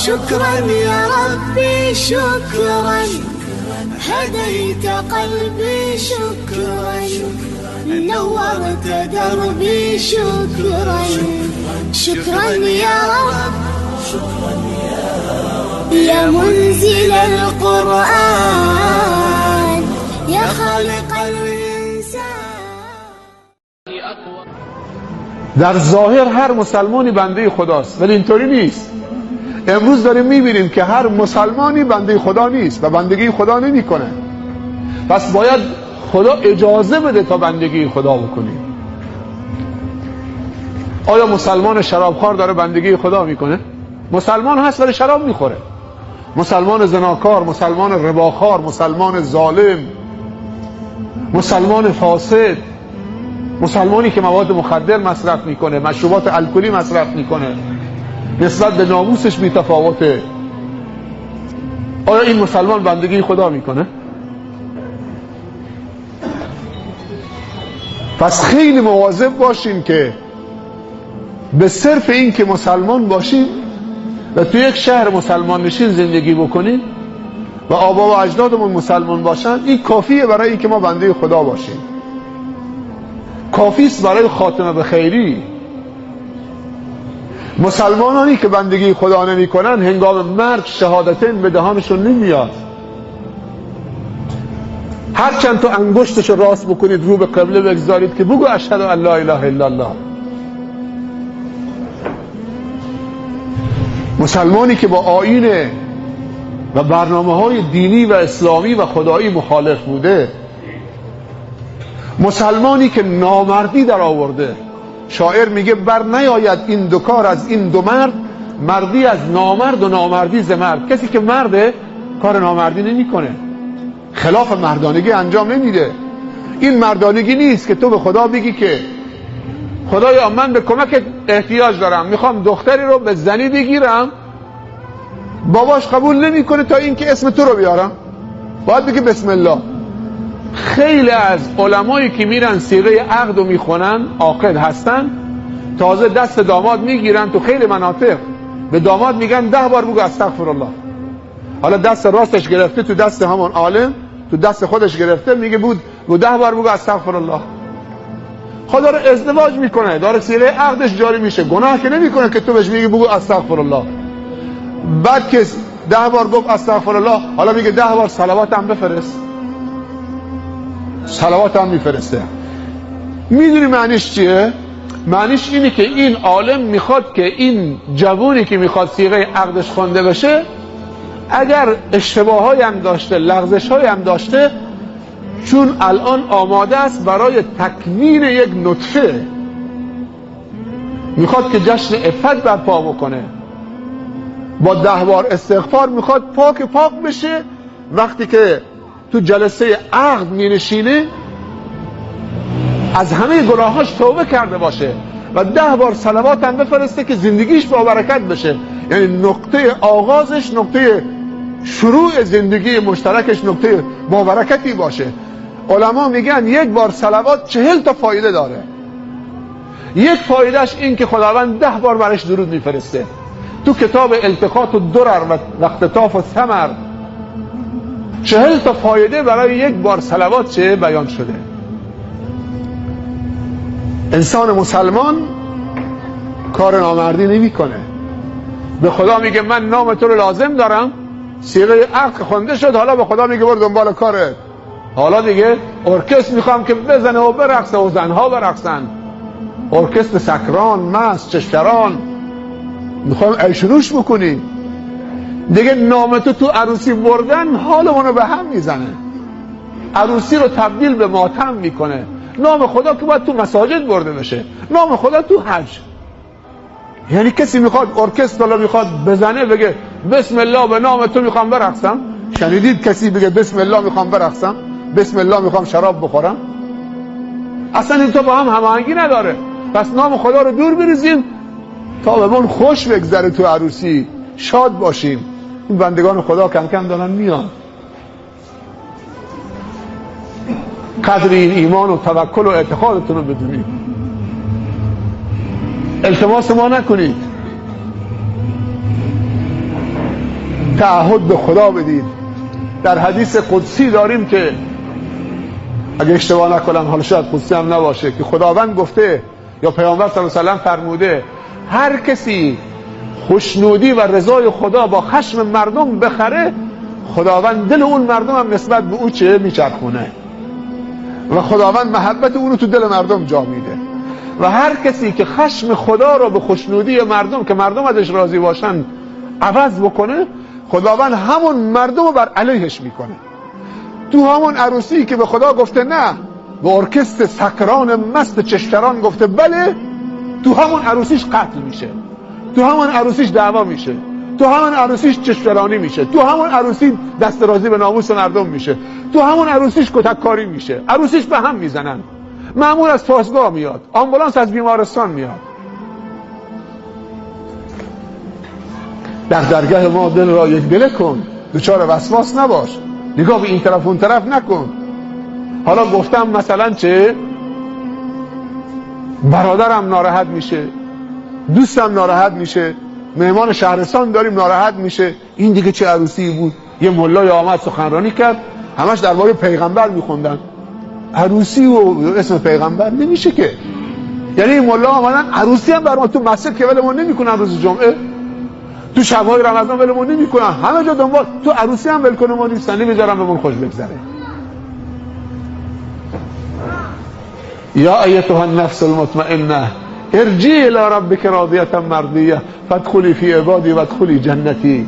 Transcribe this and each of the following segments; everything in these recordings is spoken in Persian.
شكرا يا ربي شكرا، هديت قلبي شكرا، نورت دربي شكرا. شكرا يا رب يا منزل القرآن، يا خالق الإنسان. در ظاهر هر مسلمانی بنده خداست، ولی اینطوری نیست. امروز داریم میبینیم که هر مسلمانی بنده خدا نیست و بندگی خدا نمیکنه. پس باید خدا اجازه بده تا بندگی خدا بکنیم. آیا مسلمان شرابخوار داره بندگی خدا میکنه؟ مسلمان هست ولی شراب میخوره. مسلمان زناکار، مسلمان رباخوار، مسلمان ظالم، مسلمان فاسد، مسلمانی که مواد مخدر مصرف میکنه، مشروبات الکلی مصرف میکنه، نسبت به ناموسش بی‌تفاوته. آیا این مسلمان بندگی خدا میکنه؟ پس خیلی مواظب باشیم که به صرف این که مسلمان باشیم و تو یک شهر مسلمان نشین زندگی بکنیم و آبا و اجدادمون مسلمان باشن، این کافیه برای این که ما بنده خدا باشیم. کافیست برای خاتمه به خیری. مسلمانانی که بندگی خدا نمی کنن هنگام مرگ شهادتین به دهانشون نمیاد. هرچند تو انگشتشو راست بکنید رو به قبله بگذارید که بگو اشهد ان لا اله الا الله. مسلمانی که با آیین و برنامه‌های دینی و اسلامی و خدایی مخالف بوده، مسلمانی که نامردی در آورده، شاعر میگه بر نیاید این دو کار از این دو مرد، مردی از نامرد و نامردی ز مرد. کسی که مرده کار نامردی نمیکنه، خلاف مردانگی انجام نمیده. این مردانگی نیست که تو به خدا بگی که خدایا من به کمک احتیاج دارم، میخوام دختری رو به زنی بگیرم، باباش قبول نمیکنه تا اینکه اسم تو رو بیارم، باید بگی بسم الله. خیلی از علمایی که میرن صیغه عقد رو میخونن عاقد هستن، تازه دست داماد میگیرن. تو خیلی مناطق به داماد میگن 10 بار بگو استغفر الله. حالا دست راستش گرفته تو دست همون عالم، تو دست خودش گرفته، میگه بود 10 بار بگو استغفر الله. خدا رو ازدواج میکنه، داره صیغه عقدش جاری میشه، گناه که نمیکنه که تو بهش میگی بگو استغفر الله. بعد که 10 بار گفت استغفر الله، حالا میگه 10 بار صلوات هم بفرست. صلوات هم میفرسته. میدونی معنیش چیه؟ معنیش اینه که این عالم میخواد که این جوونی که میخواد صیغه عقدش خوانده بشه، اگر اشتباهایی هم داشته، لغزش‌هایی هم داشته، چون الان آماده است برای تکوین یک نطفه، میخواد که جشن عفت برپا بکنه، با 10 بار استغفار میخواد پاک بشه. وقتی که تو جلسه عقد مینشینه از همه گناهاش توبه کرده باشه و 10 بار صلوات هم بفرسته که زندگیش با برکت بشه. یعنی نقطه آغازش، نقطه شروع زندگی مشترکش نقطه با برکتی باشه. علما میگن 1 بار صلوات 40 تا فایده داره. یک فایدهش این که خداوند 10 بار برش درود میفرسته. تو کتاب التقاط الدرر و اختطاف الثمر 40 تا فایده برای 1 بار صلوات چه بیان شده. انسان مسلمان کار نامردی نمیکنه. به خدا میگه من نام تو رو لازم دارم، صیغه عقد خوانده شد، حالا به خدا میگه برو دنبال کارت. حالا دیگه ارکستر میخوام که بزنه و برقصه و زنها برقصن، ارکستر سکران، مست، چشتران، میخوام عیشونوش بکنی. دیگه نام تو عروسی بردن حالمونو به هم میزنه، عروسی رو تبدیل به ماتم میکنه. نام خدا که باید تو مساجد برده بشه، نام خدا تو حج. یعنی کسی میخواد ارکستر رو میخواد بزنه بگه بسم الله به نام تو میخوام برقصم؟ شنیدید کسی بگه بسم الله میخوام برقصم؟ بسم الله میخوام شراب بخورم؟ اصلا این تو با هم هماهنگی نداره. پس نام خدا رو دور بریزیم تا بهمون خوش بگذره، تو عروسی شاد باشیم. این بندگان خدا کم کم دارن میان. قدر این ایمان و توکل و اعتقادتون رو بدونید. التماس ما نکنید. تعهد به خدا بدید. در حدیث قدسی داریم که اگه اشتباه نکنم، حالا شاید قدسی هم نباشه، که خداوند گفته یا پیامبر صلی الله علیه و سلم فرموده هر کسی خوشنودی و رضای خدا با خشم مردم بخره، خداوند دل اون مردم هم نسبت به او چه میچرخونه و خداوند محبت اونو تو دل مردم جا میده. و هر کسی که خشم خدا رو به خوشنودی مردم که مردم ازش راضی باشن عوض بکنه، خداوند همون مردم رو بر علیهش میکنه. تو همون عروسی که به خدا گفته نه، به ارکستر سکران مست چشتران گفته بله، تو همون عروسیش قتل میشه، تو همون عروسیش دعوا میشه، تو همون عروسیش چشترانی میشه، تو همون عروسی دست رازی به ناموس مردم میشه، تو همون عروسیش کتککاری میشه، عروسیش به هم میزنن، مأمور از پاسگاه میاد، آمبولانس از بیمارستان میاد. در درگاه ما دل را یک دل کن، دچار وسواس نباش، نگاه به این طرف اون طرف نکن. حالا گفتم مثلا چه برادرم ناراحت میشه، دوستم ناراحت میشه، مهمان شهرستان داریم ناراحت میشه، این دیگه چه عروسی بود؟ یه ملای آمد سخنرانی کرد، همش درباره پیغمبر میخوندن. عروسی و اسم پیغمبر نمیشه که. یعنی این ملا آمدن عروسی هم برام تو مسجد که ولمون نمیکنن، روز جمعه تو شب‌های رمضان ولمون نمیکنن، همه جا دنبال تو عروسی هم ول کنه ما نیستن، نمیذارن بهمون خوش بگذره. یا ایتها النفس المطمئنه ارجعی الی ربک راضیة مرضیة فادخلی فی عبادی وادخلی جنتی.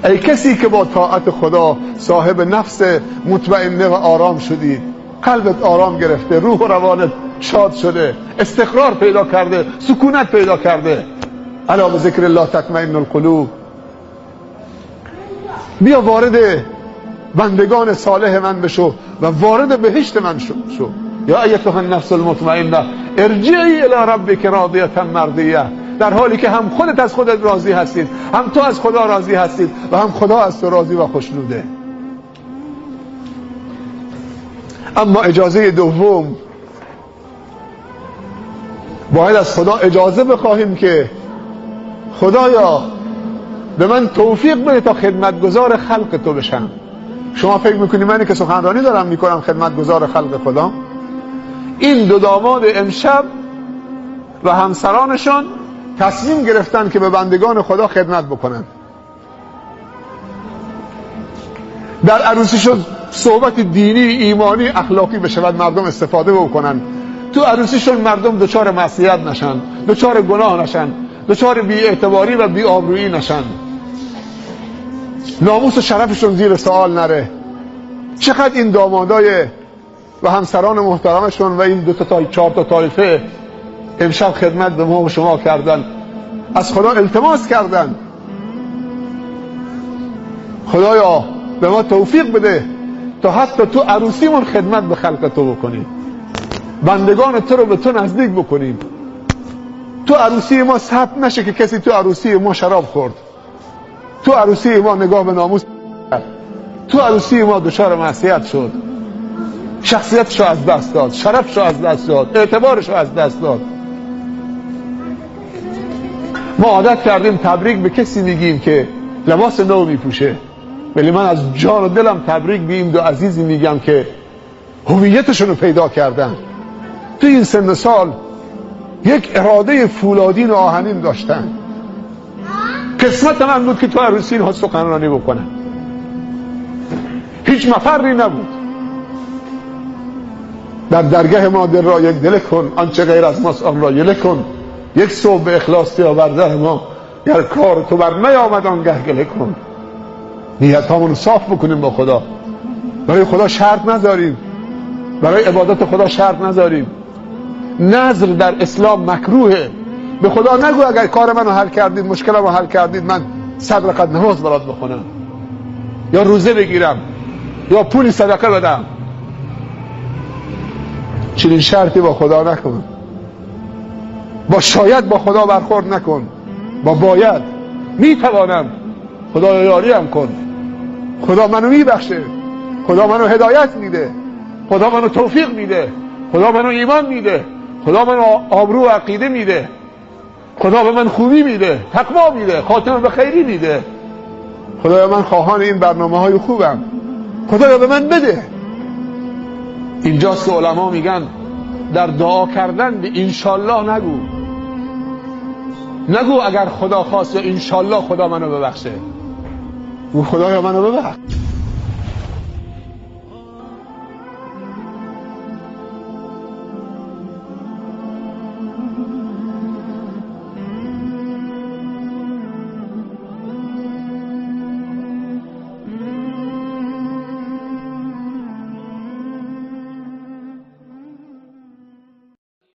ای کسی که با طاعت خدا صاحب نفس مطمئنه و آرام شدی، قلبت آرام گرفته، روح و روانت شاد شده، استقرار پیدا کرده، سکونت پیدا کرده، الا بذکر الله تطمئن القلوب. بیا وارد بندگان صالح من بشو و وارد بهشت من شو. یا ایتها النفس المطمئنه ارجعی الی ربک راضیة مرضیة. در حالی که هم خودت از خودت راضی هستید، هم تو از خدا راضی هستید و هم خدا از تو راضی و خوشنوده. اما اجازه دوم، باید از خدا اجازه بخواهیم که خدایا به من توفیق بده تا خدمتگزار خلق تو بشم. شما فکر میکنی منی که سخنرانی دارم میکنم خدمتگزار خلق خدا؟ این دو داماد امشب و همسرانشان تصمیم گرفتن که به بندگان خدا خدمت بکنن. در عروسیشون صحبت دینی، ایمانی، اخلاقی بشود، مردم استفاده بکنن. تو عروسیشون مردم دچار معصیت نشن، دچار گناه نشن، دچار بی‌اعتباری و بی‌آبرویی نشن، ناموس و شرفشون زیر سوال نره. چقدر این دامادای و همسران محترمشون و این دو تا 4 تا طایفه امشب خدمت به ما و شما کردن، از خدا التماس کردن خدایا به ما توفیق بده تا حتی تو عروسیمون خدمت به خلق تو بکنیم، بندگان تو رو به تو نزدیک بکنیم. تو عروسی ما ثبت نشه که کسی تو عروسی ما شراب خورد، تو عروسی ما نگاه به ناموس کرد، تو عروسی ما دچار معصیت شد، شخصیتش رو از دست داد، شرفش رو از دست داد، اعتبارش رو از دست داد. ما عادت کردیم تبریک به کسی میگیم که لباس نو میپوشه، ولی من از جان و دلم تبریک به این دو عزیزی میگم که هویتشون رو پیدا کردن، تو این سن سال یک اراده فولادین و آهنین داشتن. قسمت من بود که تو عروسی اینها سخنرانی بکنن، هیچ مفری نبود. در درگاه ما دل را یک دل کن، آنچه غیر از ماست آن را یله کن. یک صبح به اخلاص یا برده ما، گر کار تو بر نیامد آنگه گله کن. نیت هامون صاف بکنیم با خدا، برای خدا شرط نذاریم، برای عبادت خدا شرط نذاریم. نذر در اسلام مکروهه. به خدا نگو اگر کار منو حل کردید، مشکلمو حل کردید، من 100 رکعت نماز برات بخونم یا روزه بگیرم یا پولی صدقه بدم. چنین شرطی با خدا نکن. با شاید با خدا برخورد نکن، با باید. میتوانم، خدا یاریم کن، خدا منو میبخشه، خدا منو هدایت میده، خدا منو توفیق میده، خدا منو ایمان میده، خدا منو آبرو و عقیده میده، خدا به من خوبی میده، تقوا میده، خاتمه به خیری میده. خدایا من خواهان این برنامه‌های خوبم، خدایا به من بده. اینجاست که علما میگن در دعا کردن به انشالله نگو اگر خدا خواست یا انشالله خدا منو ببخشه. او خدایا منو ببخش.